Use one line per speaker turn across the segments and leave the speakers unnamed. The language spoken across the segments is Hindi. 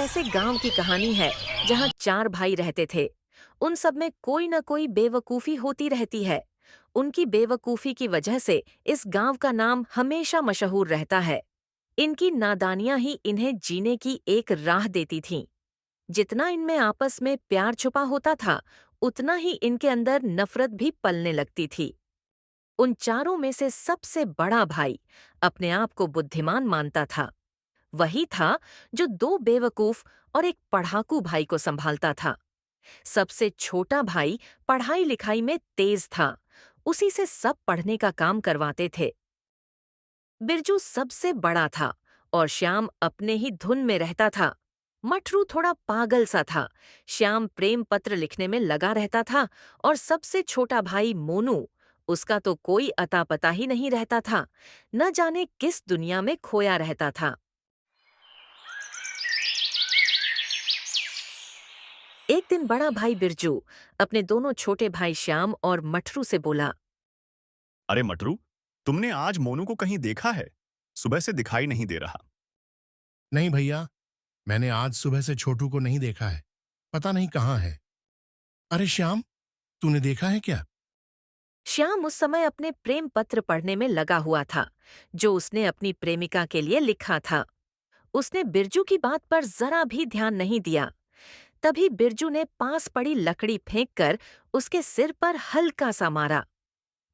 ऐसे गांव की कहानी है जहां चार भाई रहते थे। उन सब में कोई न कोई बेवकूफी होती रहती है। उनकी बेवकूफी की वजह से इस गांव का नाम हमेशा मशहूर रहता है। इनकी नादानियां ही इन्हें जीने की एक राह देती थीं। जितना इनमें आपस में प्यार छुपा होता था, उतना ही इनके अंदर नफरत भी पलने लगती थी। उन चारों में से सबसे बड़ा भाई अपने आप को बुद्धिमान मानता था। वही था जो दो बेवकूफ और एक पढ़ाकू भाई को संभालता था। सबसे छोटा भाई पढ़ाई लिखाई में तेज था। उसी से सब पढ़ने का काम करवाते थे। बिरजू सबसे बड़ा था और श्याम अपने ही धुन में रहता था। मटरू थोड़ा पागल सा था। श्याम प्रेम पत्र लिखने में लगा रहता था और सबसे छोटा भाई मोनू, उसका तो कोई अता पता ही नहीं रहता था। न जाने किस दुनिया में खोया रहता था। एक दिन बड़ा भाई बिरजू अपने दोनों छोटे भाई श्याम और मटरू से बोला।
अरे मटरू, तुमने आज मोनू को कहीं देखा है? सुबह से दिखाई नहीं दे रहा।
नहीं भैया, मैंने आज सुबह से छोटू को नहीं देखा है। पता नहीं कहाँ है। अरे श्याम, तूने देखा है क्या?
श्याम उस समय अपने प्रेम पत्र पढ़ने में लगा हुआ था, जो उसने अपनी प्रेमिका के लिए लिखा था। उसने बिरजू की बात पर जरा भी ध्यान नहीं दिया। तभी बिरजू ने पास पड़ी लकड़ी फेंककर उसके सिर पर हल्का सा मारा।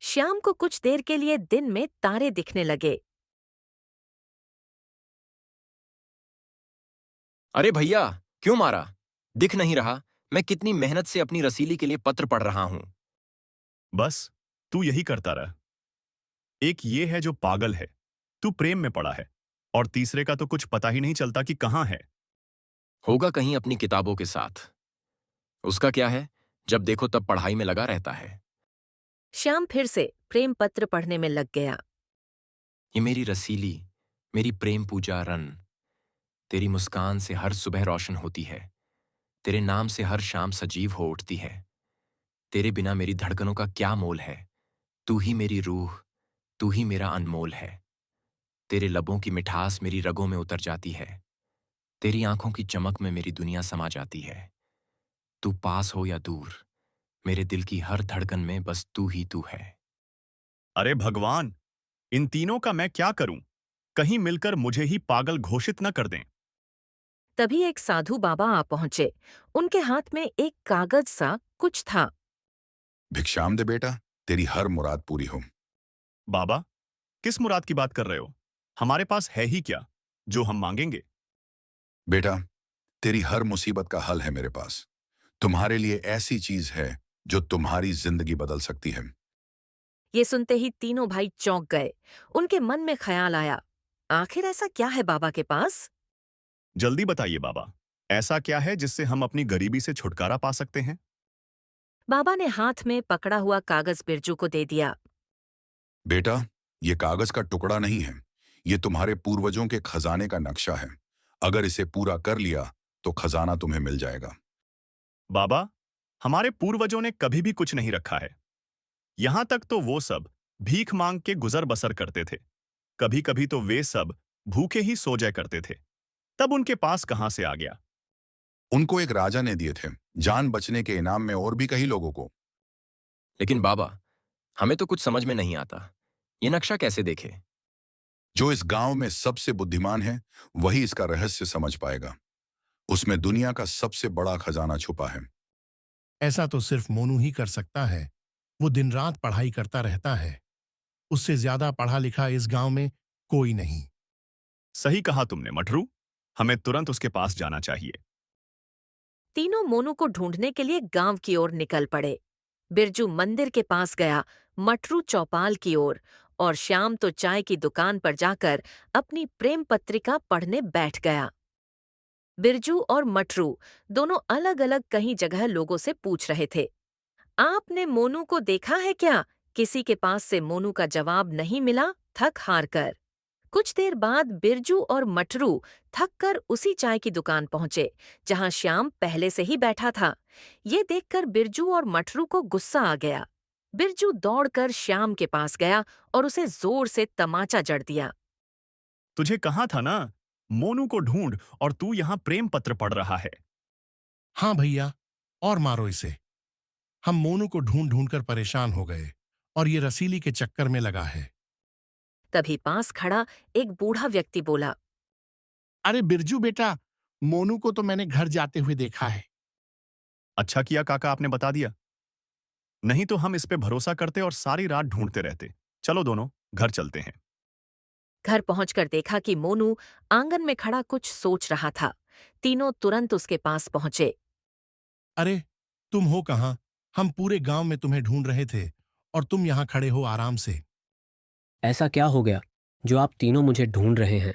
श्याम को कुछ देर के लिए दिन में तारे दिखने लगे।
अरे भैया, क्यों मारा? दिख नहीं रहा? मैं कितनी मेहनत से अपनी रसीली के लिए पत्र पढ़ रहा हूं।
बस, तू यही करता रह। एक ये है जो पागल है, तू प्रेम में पड़ा है, और तीसरे का तो कुछ पता ही नहीं चलता कि कहाँ है।
होगा कहीं अपनी किताबों के साथ। उसका क्या है, जब देखो तब पढ़ाई में लगा रहता है।
श्याम फिर से प्रेम पत्र पढ़ने में लग गया।
ये मेरी रसीली, मेरी प्रेम पूजा रन, तेरी मुस्कान से हर सुबह रोशन होती है। तेरे नाम से हर शाम सजीव हो उठती है। तेरे बिना मेरी धड़कनों का क्या मोल है। तू ही मेरी रूह, तू ही मेरा अनमोल है। तेरे लबों की मिठास मेरी रगों में उतर जाती है। तेरी आंखों की चमक में मेरी दुनिया समा जाती है। तू पास हो या दूर, मेरे दिल की हर धड़कन में बस तू ही तू है।
अरे भगवान, इन तीनों का मैं क्या करूं? कहीं मिलकर मुझे ही पागल घोषित न कर दें।
तभी एक साधु बाबा आ पहुंचे। उनके हाथ में एक कागज सा कुछ था।
भिक्षाम दे बेटा, तेरी हर मुराद पूरी हो।
बाबा, किस मुराद की बात कर रहे हो? हमारे पास है ही क्या जो हम मांगेंगे?
बेटा, तेरी हर मुसीबत का हल है मेरे पास। तुम्हारे लिए ऐसी चीज है जो तुम्हारी जिंदगी बदल सकती है।
ये सुनते ही तीनों भाई चौंक गए। उनके मन में ख्याल आया, आखिर ऐसा क्या है बाबा के पास?
जल्दी बताइए बाबा, ऐसा क्या है जिससे हम अपनी गरीबी से छुटकारा पा सकते हैं?
बाबा ने हाथ में पकड़ा हुआ कागज बिरजू को दे दिया।
बेटा, ये कागज का टुकड़ा नहीं है। ये तुम्हारे पूर्वजों के खजाने का नक्शा है। अगर इसे पूरा कर लिया तो खजाना तुम्हें मिल जाएगा।
बाबा, हमारे पूर्वजों ने कभी भी कुछ नहीं रखा है। यहां तक तो वो सब भीख मांग के गुजर बसर करते थे। कभी कभी तो वे सब भूखे ही सो जाया करते थे। तब उनके पास कहां से आ गया?
उनको एक राजा ने दिए थे, जान बचने के इनाम में, और भी कई लोगों को।
लेकिन बाबा, हमें तो कुछ समझ में नहीं आता। ये नक्शा कैसे देखे?
जो इस गांव में सबसे बुद्धिमान है, वही इसका रहस्य समझ पाएगा। उसमें दुनिया का सबसे बड़ा खजाना छुपा है।
ऐसा तो सिर्फ मोनू ही कर सकता है। वो दिन रात पढ़ाई करता रहता है। उससे ज्यादा पढ़ा लिखा इस गांव में कोई नहीं।
सही कहा तुमने मटरू। हमें तुरंत उसके पास जाना चाहिए।
तीनों मोनू को ढूंढने के लिए गांव की ओर निकल पड़े। बिरजू मंदिर के पास गया, मटरू चौपाल की ओर, और श्याम तो चाय की दुकान पर जाकर अपनी प्रेम पत्रिका पढ़ने बैठ गया। बिरजू और मटरू दोनों अलग अलग कहीं जगह लोगों से पूछ रहे थे, आपने मोनू को देखा है क्या? किसी के पास से मोनू का जवाब नहीं मिला, थक हार कर। कुछ देर बाद बिरजू और मटरू थक कर उसी चाय की दुकान पहुंचे जहां श्याम पहले से ही बैठा था। ये देखकर बिरजू और मटरू को गुस्सा आ गया। बिरजू दौड़कर श्याम के पास गया और उसे जोर से तमाचा जड़ दिया।
तुझे कहा था ना मोनू को ढूंढ और तू यहाँ प्रेम पत्र पढ़ रहा है।
हाँ भैया, और मारो इसे। हम मोनू को ढूंढ ढूंढ कर परेशान हो गए और ये रसीली के चक्कर में लगा है।
तभी पास खड़ा एक बूढ़ा व्यक्ति बोला।
अरे बिरजू बेटा, मोनू को तो मैंने घर जाते हुए देखा है।
अच्छा किया काका आपने बता दिया, नहीं तो हम इस पे भरोसा करते और सारी रात ढूंढते रहते। चलो दोनों घर चलते हैं।
घर पहुंचकर देखा कि मोनू आंगन में खड़ा कुछ सोच रहा था। तीनों तुरंत उसके पास पहुंचे।
अरे तुम हो कहाँ? हम पूरे गांव में तुम्हें ढूंढ रहे थे और तुम यहाँ खड़े हो आराम से।
ऐसा क्या हो गया जो आप तीनों मुझे ढूंढ रहे हैं?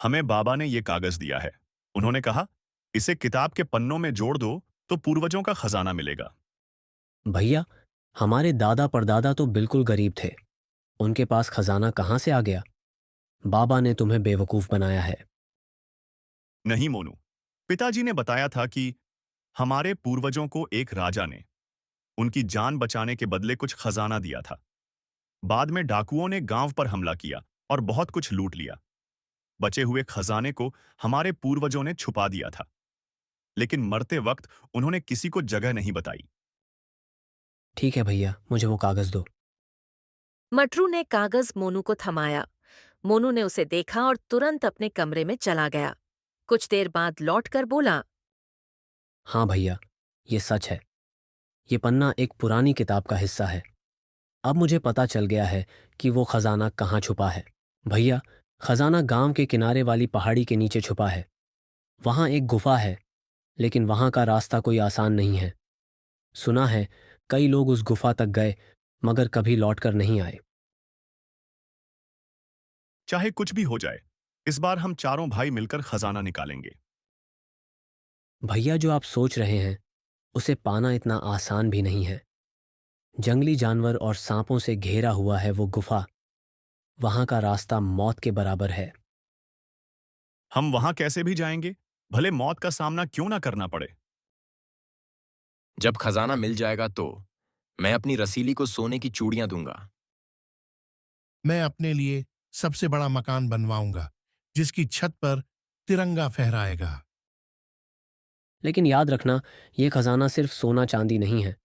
हमें बाबा ने ये कागज दिया है। उन्होंने कहा इसे किताब के पन्नों में जोड़ दो तो पूर्वजों का खजाना मिलेगा।
भैया, हमारे दादा परदादा तो बिल्कुल गरीब थे। उनके पास खजाना कहाँ से आ गया? बाबा ने तुम्हें बेवकूफ बनाया है।
नहीं मोनू, पिताजी ने बताया था कि हमारे पूर्वजों को एक राजा ने उनकी जान बचाने के बदले कुछ खजाना दिया था। बाद में डाकुओं ने गांव पर हमला किया और बहुत कुछ लूट लिया। बचे हुए खजाने को हमारे पूर्वजों ने छुपा दिया था, लेकिन मरते वक्त उन्होंने किसी को जगह नहीं बताई।
ठीक है भैया, मुझे वो कागज दो।
मटरू ने कागज मोनू को थमाया। मोनू ने उसे देखा और तुरंत अपने कमरे में चला गया। कुछ देर बाद लौटकर बोला।
हाँ भैया, ये सच है। ये पन्ना एक पुरानी किताब का हिस्सा है। अब मुझे पता चल गया है कि वो खजाना कहाँ छुपा है। भैया, खजाना गांव के किनारे वाली पहाड़ी के नीचे छुपा है। वहां एक गुफा है, लेकिन वहां का रास्ता कोई आसान नहीं है। सुना है कई लोग उस गुफा तक गए मगर कभी लौटकर नहीं आए।
चाहे कुछ भी हो जाए, इस बार हम चारों भाई मिलकर खजाना निकालेंगे।
भैया, जो आप सोच रहे हैं उसे पाना इतना आसान भी नहीं है। जंगली जानवर और सांपों से घेरा हुआ है वो गुफा। वहां का रास्ता मौत के बराबर है।
हम वहां कैसे भी जाएंगे, भले मौत का सामना क्यों ना करना पड़े।
जब खजाना मिल जाएगा तो मैं अपनी रसीली को सोने की चूड़ियां दूंगा।
मैं अपने लिए सबसे बड़ा मकान बनवाऊंगा जिसकी छत पर तिरंगा फहराएगा।
लेकिन याद रखना, ये खजाना सिर्फ सोना चांदी नहीं है।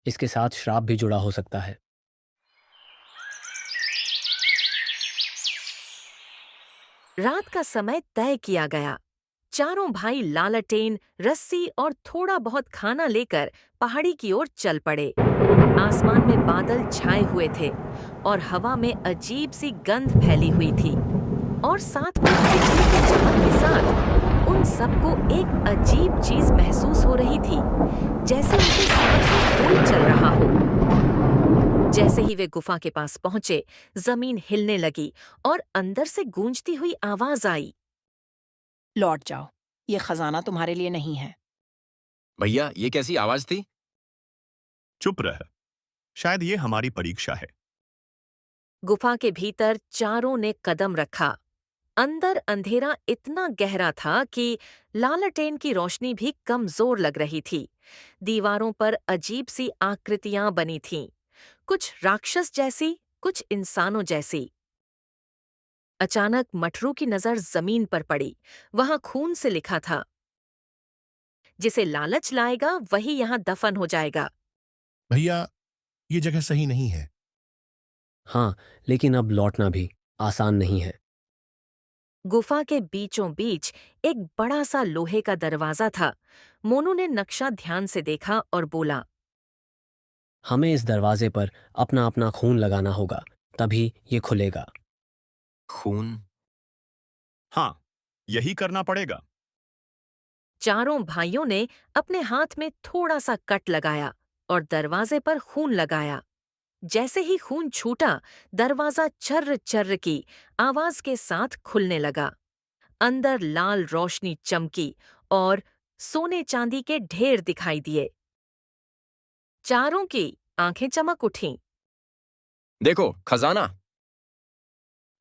इसके साथ श्राप भी जुड़ा हो सकता है।
रात का समय तय किया गया। चारों भाई लालटेन, रस्सी और थोड़ा बहुत खाना लेकर पहाड़ी की ओर चल पड़े। आसमान में बादल छाए हुए थे और हवा में अजीब सी गंध फैली हुई थी। और साथ में बिजली की चमक के साथ उन सबको एक अजीब चीज महसूस हो रही थी, जैसे उनके साथ ही कोई चल रहा हो। जैसे ही वे गुफा के पास पहुंचे, जमीन हिलने लगी और अंदर से गूंजती हुई आवाज आई।
लौट जाओ, ये खजाना तुम्हारे लिए नहीं है।
भैया, ये कैसी आवाज थी?
चुप रह, शायद ये हमारी परीक्षा है।
गुफा के भीतर चारों ने कदम रखा। अंदर अंधेरा इतना गहरा था कि लालटेन की रोशनी भी कमजोर लग रही थी। दीवारों पर अजीब सी आकृतियां बनी थीं, कुछ राक्षस जैसी, कुछ इंसानों जैसी। अचानक मटरू की नजर जमीन पर पड़ी। वहां खून से लिखा था, जिसे लालच लाएगा वही यहां दफन हो जाएगा।
भैया, ये जगह सही नहीं है।
हाँ, लेकिन अब लौटना भी आसान नहीं है।
गुफा के बीचों बीच एक बड़ा सा लोहे का दरवाजा था। मोनू ने नक्शा ध्यान से देखा और बोला।
हमें इस दरवाजे पर अपना अपना खून लगाना होगा, तभी ये खुलेगा।
खून?
हाँ, यही करना पड़ेगा।
चारों भाइयों ने अपने हाथ में थोड़ा सा कट लगाया और दरवाजे पर खून लगाया। जैसे ही खून छूटा, दरवाजा चर्र चर्र की आवाज के साथ खुलने लगा। अंदर लाल रोशनी चमकी और सोने चांदी के ढेर दिखाई दिए। चारों की आंखें चमक उठीं।
देखो, खजाना!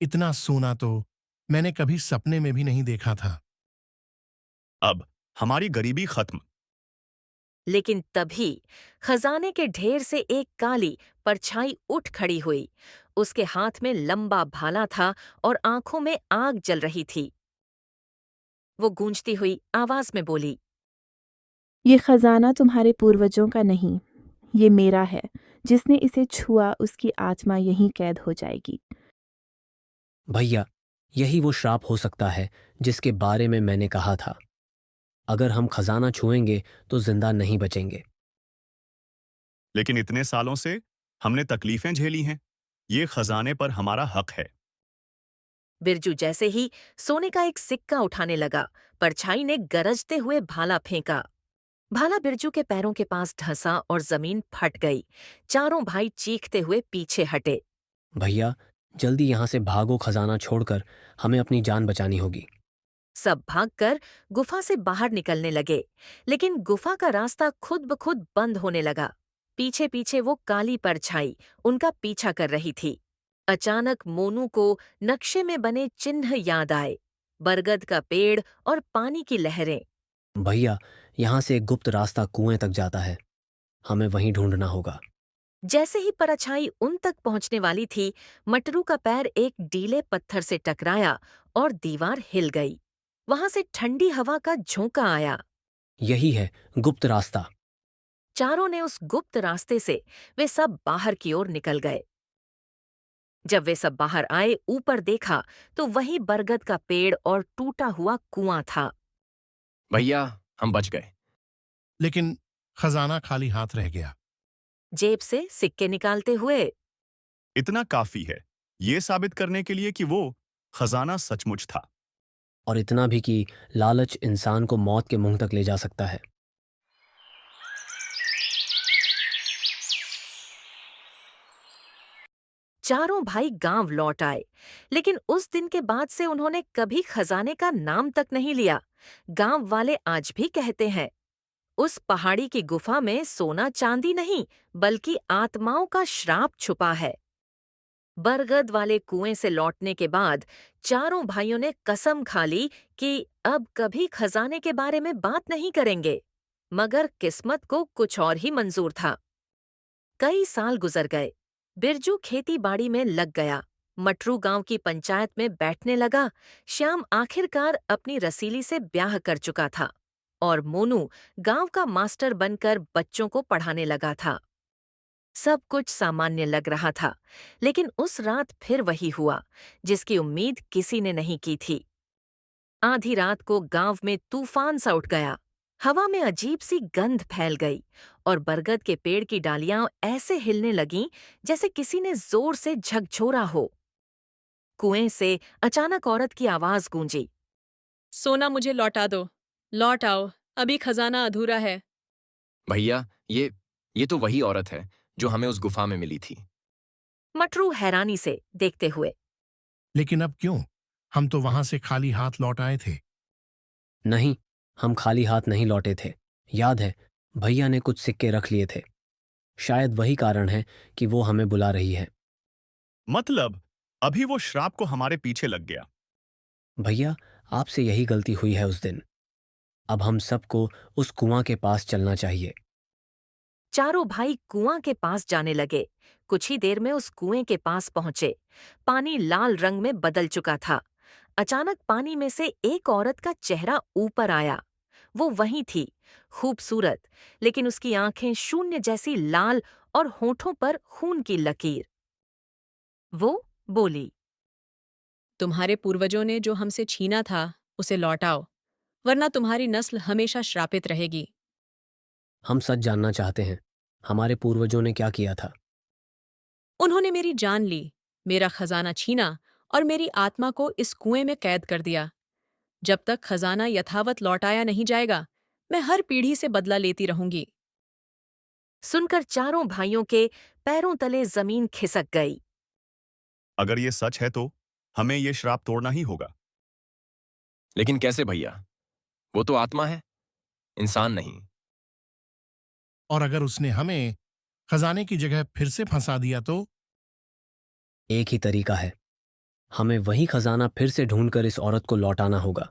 इतना सोना तो मैंने कभी सपने में भी नहीं देखा था।
अब हमारी गरीबी खत्म।
लेकिन तभी खजाने के ढेर से एक काली परछाई उठ खड़ी हुई। उसके हाथ में लंबा भाला था और आंखों में आग जल रही थी। वो गूंजती हुई आवाज में बोली।
ये खजाना तुम्हारे पूर्वजों का नहीं, ये मेरा है। जिसने इसे छुआ उसकी आत्मा यहीं कैद हो जाएगी।
भैया, यही वो श्राप हो सकता है जिसके बारे में मैंने कहा था। अगर हम खजाना छुएंगे तो जिंदा नहीं बचेंगे।
लेकिन इतने सालों से हमने तकलीफें झेली हैं। ये खजाने पर हमारा हक है।
बिरजू जैसे ही सोने का एक सिक्का उठाने लगा, परछाई ने गरजते हुए भाला फेंका। भाला बिरजू के पैरों के पास धंसा और जमीन फट गई। चारों भाई चीखते हुए पीछे हटे।
भैया, जल्दी यहाँ से भागो, खजाना छोड़कर हमें अपनी जान बचानी होगी।
सब भागकर गुफा से बाहर निकलने लगे, लेकिन गुफा का रास्ता खुद ब खुद बंद होने लगा। पीछे पीछे वो काली परछाई उनका पीछा कर रही थी। अचानक मोनू को नक्शे में बने चिन्ह याद आए, बरगद का पेड़ और पानी की लहरें।
भैया, यहाँ से एक गुप्त रास्ता कुएं तक जाता है। हमें वहीं ढूंढना होगा।
जैसे ही परछाई उन तक पहुंचने वाली थी, मटरू का पैर एक डीले पत्थर से टकराया और दीवार हिल गई। वहां से ठंडी हवा का झोंका आया।
यही है गुप्त रास्ता।
चारों ने उस गुप्त रास्ते से वे सब बाहर की ओर निकल गए। जब वे सब बाहर आए, ऊपर देखा तो वही बरगद का पेड़ और टूटा हुआ कुआं था।
भैया, हम बच गए।
लेकिन खजाना खाली हाथ रह गया।
जेब से सिक्के निकालते हुए,
इतना काफी है ये साबित करने के लिए कि वो खजाना सचमुच था।
और इतना भी कि लालच इंसान को मौत के मुंह तक ले जा सकता है।
चारों भाई गांव लौट आए, लेकिन उस दिन के बाद से उन्होंने कभी खजाने का नाम तक नहीं लिया। गांव वाले आज भी कहते हैं, उस पहाड़ी की गुफा में सोना चांदी नहीं, बल्कि आत्माओं का श्राप छुपा है। बरगद वाले कुएं से लौटने के बाद चारों भाइयों ने कसम खा ली कि अब कभी खजाने के बारे में बात नहीं करेंगे। मगर किस्मत को कुछ और ही मंजूर था। कई साल गुजर गए। बिरजू खेती बाड़ी में लग गया। मटरू गांव की पंचायत में बैठने लगा। श्याम आखिरकार अपनी रसीली से ब्याह कर चुका था और मोनू गांव का मास्टर बनकर बच्चों को पढ़ाने लगा था। सब कुछ सामान्य लग रहा था, लेकिन उस रात फिर वही हुआ जिसकी उम्मीद किसी ने नहीं की थी। आधी रात को गांव में तूफान सा उठ गया। हवा में अजीब सी गंध फैल गई और बरगद के पेड़ की डालियां ऐसे हिलने लगीं जैसे किसी ने जोर से झकझोरा हो। कुएं से अचानक औरत की आवाज गूंजी।
सोना मुझे लौटा दो, लौट आओ, अभी खजाना अधूरा है।
भैया, ये तो वही औरत है जो हमें उस गुफा में मिली थी।
मटरू हैरानी से देखते हुए,
लेकिन अब क्यों? हम तो वहां से खाली हाथ लौट आए थे।
नहीं, हम खाली हाथ नहीं लौटे थे। याद है, भैया ने कुछ सिक्के रख लिए थे। शायद वही कारण है कि वो हमें बुला रही है।
मतलब अभी वो श्राप को हमारे पीछे लग गया।
भैया, आपसे यही गलती हुई है उस दिन। अब हम सबको उस कुआं के पास चलना चाहिए।
चारों भाई कुआं के पास जाने लगे। कुछ ही देर में उस कुएं के पास पहुंचे। पानी लाल रंग में बदल चुका था। अचानक पानी में से एक औरत का चेहरा ऊपर आया। वो वही थी, खूबसूरत, लेकिन उसकी आंखें शून्य जैसी लाल और होठों पर खून की लकीर। वो बोली,
तुम्हारे पूर्वजों ने जो हमसे छीना था, उसे लौटाओ, वरना तुम्हारी नस्ल हमेशा श्रापित रहेगी।
हम सच जानना चाहते हैं, हमारे पूर्वजों ने क्या किया था?
उन्होंने मेरी जान ली, मेरा खजाना छीना और मेरी आत्मा को इस कुएं में कैद कर दिया। जब तक खजाना यथावत लौटाया नहीं जाएगा, मैं हर पीढ़ी से बदला लेती रहूंगी।
सुनकर चारों भाइयों के पैरों तले जमीन खिसक गई।
अगर ये सच है तो हमें ये श्राप तोड़ना ही होगा।
लेकिन कैसे भैया? वो तो आत्मा है, इंसान नहीं।
और अगर उसने हमें खजाने की जगह फिर से फंसा दिया तो?
एक ही तरीका है, हमें वही खजाना फिर से ढूंढकर इस औरत को लौटाना होगा।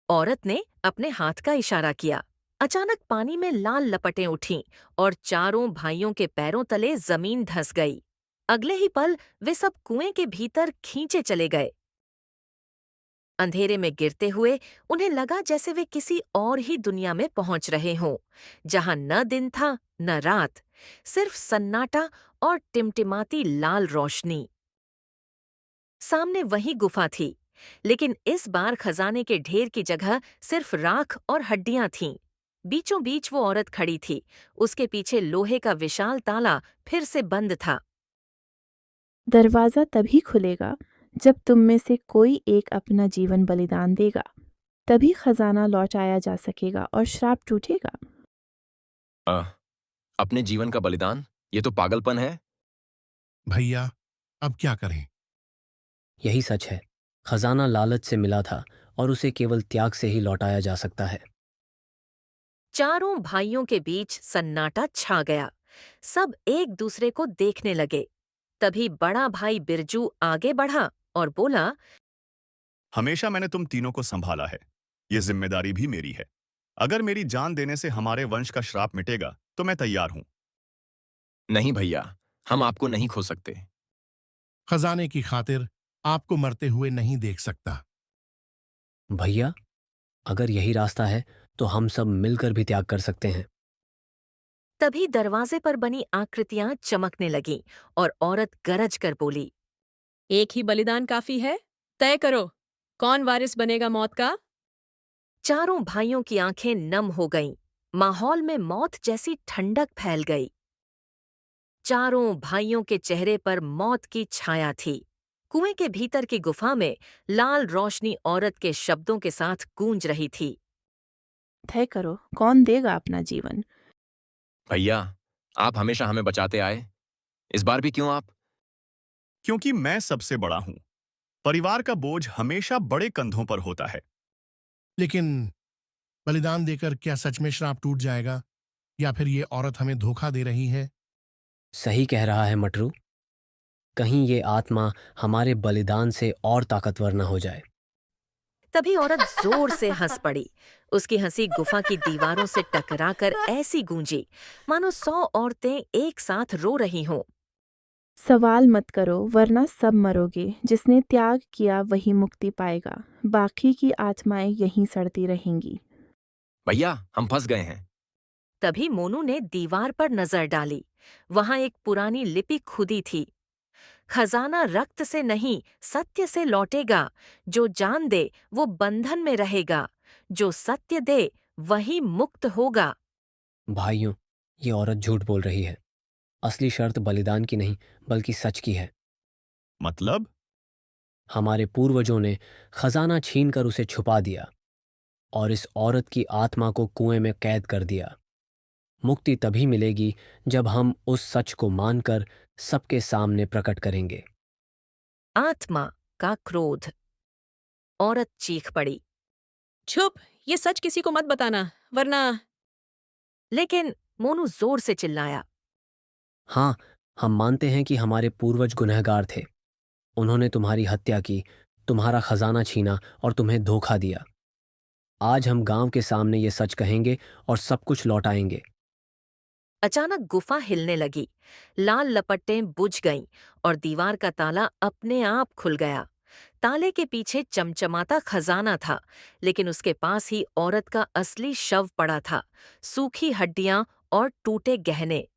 औरत ने अपने हाथ का इशारा किया। अचानक पानी में लाल लपटें उठीं और चारों भाइयों के पैरों तले जमीन धंस गई। अगले ही पल वे सब कुएं के भीतर खींचे चले गए। अंधेरे में गिरते हुए उन्हें लगा जैसे वे किसी और ही दुनिया में पहुंच रहे हों, जहां न दिन था न रात, सिर्फ सन्नाटा और टिमटिमाती लाल रोशनी। सामने वही गुफा थी, लेकिन इस बार खजाने के ढेर की जगह सिर्फ राख और हड्डियां थीं। बीचों बीच वो औरत खड़ी थी, उसके पीछे लोहे का विशाल ताला फिर से बंद था।
दरवाजा तभी खुलेगा जब तुम में से कोई एक अपना जीवन बलिदान देगा। तभी खजाना लौटाया जा सकेगा और श्राप टूटेगा।
अपने जीवन का बलिदान, ये तो पागलपन है।
भैया, अब क्या करें?
यही सच है। खजाना लालच से मिला था और उसे केवल त्याग से ही लौटाया जा सकता है।
चारों भाइयों के बीच सन्नाटा छा गया। सब एक दूसरे को देखने लगे। तभी बड़ा भाई बिरजू आगे बढ़ा और बोला,
हमेशा मैंने तुम तीनों को संभाला है, ये जिम्मेदारी भी मेरी है। अगर मेरी जान देने से हमारे वंश का श्राप मिटेगा तो मैं तैयार हूं।
नहीं भैया, हम आपको नहीं खो सकते।
खजाने की खातिर आपको मरते हुए नहीं देख सकता।
भैया, अगर यही रास्ता है तो हम सब मिलकर भी त्याग कर सकते हैं।
तभी दरवाजे पर बनी आकृतियां चमकने लगीं और औरत गरज कर बोली,
एक ही बलिदान काफी है। तय करो, कौन वारिस बनेगा मौत का?
चारों भाइयों की आंखें नम हो गईं। माहौल में मौत जैसी ठंडक फैल गई। चारों भाइयों के चेहरे पर मौत की छाया थी। कुएं के भीतर की गुफा में लाल रोशनी औरत के शब्दों के साथ गूंज रही थी।
तय करो, कौन देगा अपना जीवन?
भैया, आप हमेशा हमें बचाते आए, इस बार भी क्यों आप?
क्योंकि मैं सबसे बड़ा हूं। परिवार का बोझ हमेशा बड़े कंधों पर होता है।
लेकिन बलिदान देकर क्या सच में श्राप टूट जाएगा, या फिर ये औरत हमें धोखा दे रही है?
सही कह रहा है मटरू। कहीं ये आत्मा हमारे बलिदान से और ताकतवर न हो जाए।
तभी औरत जोर से हंस पड़ी। उसकी हंसी गुफा की दीवारों से टकराकर ऐसी गूंजी मानो 100 औरतें एक साथ रो रही हों।
सवाल मत करो, वरना सब मरोगे। जिसने त्याग किया वही मुक्ति पाएगा। बाकी की आत्माएं यहीं सड़ती रहेंगी।
भैया, हम फंस गए हैं।
तभी मोनू ने दीवार पर नजर डाली। वहां एक पुरानी लिपि खुदी थी। खजाना रक्त से नहीं, सत्य से लौटेगा। जो जान दे वो बंधन में रहेगा। जो सत्य दे वही मुक्त होगा।
भाइयों, ये औरत झूठ बोल रही है। असली शर्त बलिदान की नहीं बल्कि सच की है।
मतलब?
हमारे पूर्वजों ने खजाना छीनकर उसे छुपा दिया और इस औरत की आत्मा को कुएं में कैद कर दिया। मुक्ति तभी मिलेगी जब हम उस सच को मानकर सबके सामने प्रकट करेंगे।
आत्मा का क्रोध। औरत चीख पड़ी।
चुप, ये सच किसी को मत बताना, वरना।
लेकिन मोनू जोर से चिल्लाया,
हाँ, हम मानते हैं कि हमारे पूर्वज गुनहगार थे। उन्होंने तुम्हारी हत्या की, तुम्हारा खजाना छीना और तुम्हें धोखा दिया। आज हम गांव के सामने ये सच कहेंगे और सब कुछ लौटाएंगे।
अचानक गुफा हिलने लगी। लाल लपटें बुझ गईं और दीवार का ताला अपने आप खुल गया। ताले के पीछे चमचमाता खजाना था, लेकिन उसके पास ही औरत का असली शव पड़ा था, सूखी हड्डियां और टूटे गहने।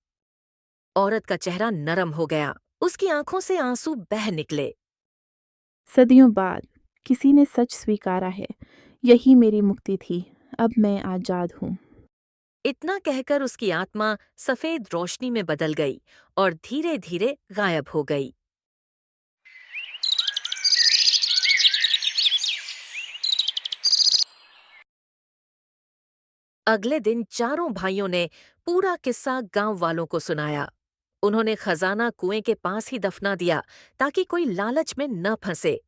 औरत का चेहरा नरम हो गया। उसकी आंखों से आंसू बह निकले।
सदियों बाद किसी ने सच स्वीकारा है। यही मेरी मुक्ति थी। अब मैं आजाद हूँ।
इतना कहकर उसकी आत्मा सफेद रोशनी में बदल गई और धीरे धीरे गायब हो गई। अगले दिन चारों भाइयों ने पूरा किस्सा गांव वालों को सुनाया। उन्होंने खजाना कुएं के पास ही दफना दिया ताकि कोई लालच में न फंसे।